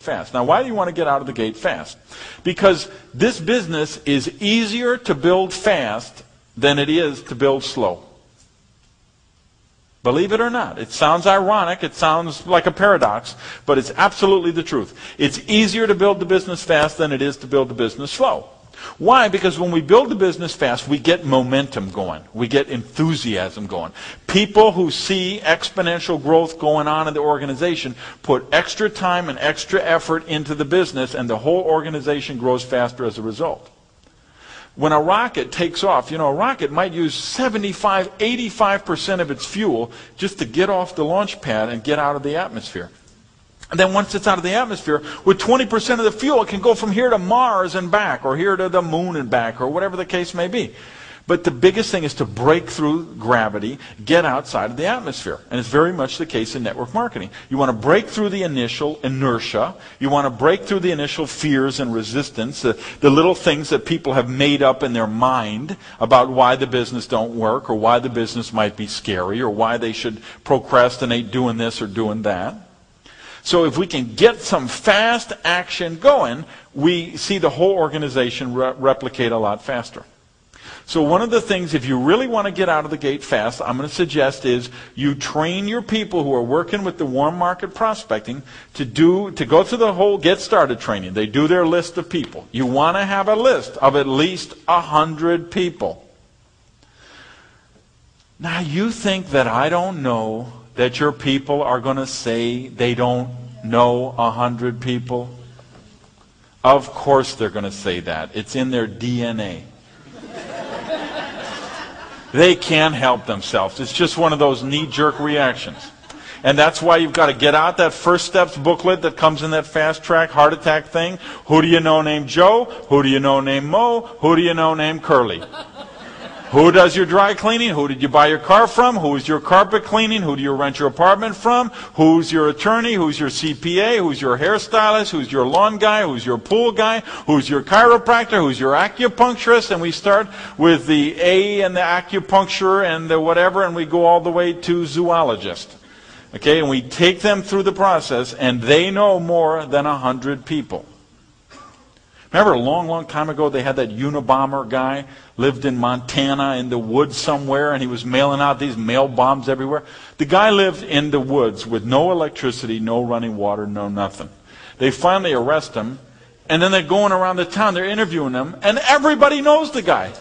fast. Now, why do you want to get out of the gate fast? Because this business is easier to build fast than it is to build slow. Believe it or not. It sounds ironic, it sounds like a paradox, but it's absolutely the truth. It's easier to build the business fast than it is to build the business slow. Why? Because when we build the business fast, we get momentum going. We get enthusiasm going. People who see exponential growth going on in the organization put extra time and extra effort into the business, and the whole organization grows faster as a result. When a rocket takes off, a rocket might use 75, 85% of its fuel just to get off the launch pad and get out of the atmosphere. And then once it's out of the atmosphere, with 20% of the fuel, it can go from here to Mars and back, or here to the moon and back, or whatever the case may be. But the biggest thing is to break through gravity, get outside of the atmosphere. And it's very much the case in network marketing. You want to break through the initial inertia. You want to break through the initial fears and resistance, the little things that people have made up in their mind about why the business don't work, or why the business might be scary, or why they should procrastinate doing this or doing that. So if we can get some fast action going, we see the whole organization replicate a lot faster. So one of the things, if you really want to get out of the gate fast, I'm going to suggest is you train your people who are working with the warm market prospecting to go through the whole get started training. They do their list of people. You want to have a list of at least 100 people. Now you think that I don't know that your people are going to say they don't know 100 people? Of course they're going to say that. It's in their DNA. They can't help themselves. It's just one of those knee-jerk reactions. And that's why you've got to get out that First Steps booklet that comes in that fast track heart attack thing. Who do you know named Joe? Who do you know named Mo? Who do you know named Curly? Who does your dry cleaning? Who did you buy your car from? Who's your carpet cleaning? Who do you rent your apartment from? Who's your attorney? Who's your CPA? Who's your hairstylist? Who's your lawn guy? Who's your pool guy? Who's your chiropractor? Who's your acupuncturist? And we start with the A and the acupuncture and the whatever, and we go all the way to zoologist. Okay, and we take them through the process, and they know more than 100 people. Remember a long, long time ago they had that Unabomber guy, lived in Montana in the woods somewhere, and he was mailing out these mail bombs everywhere. The guy lived in the woods with no electricity, no running water, no nothing. They finally arrest him, and then they're going around the town, they're interviewing him, and everybody knows the guy.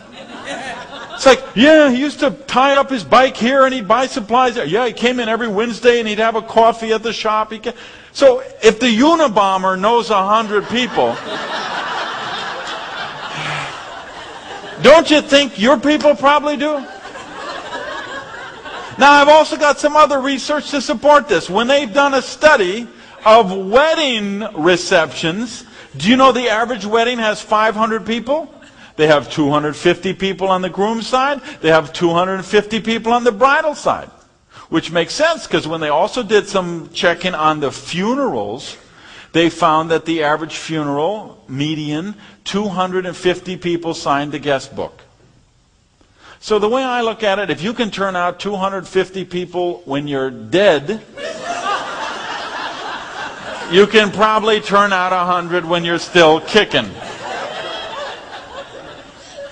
It's like, yeah, he used to tie up his bike here and he'd buy supplies there. Yeah, he came in every Wednesday and he'd have a coffee at the shop. So if the Unabomber knows 100 people, don't you think your people probably do? Now, I've also got some other research to support this. When they've done a study of wedding receptions, do you know the average wedding has 500 people? They have 250 people on the groom's side. They have 250 people on the bridal side. Which makes sense, because when they also did some checking on the funerals, they found that the average funeral, median, 250 people signed the guest book. So the way I look at it, if you can turn out 250 people when you're dead, you can probably turn out 100 when you're still kicking.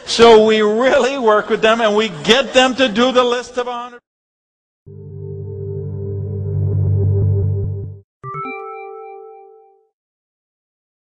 So we really work with them and we get them to do the list of 100.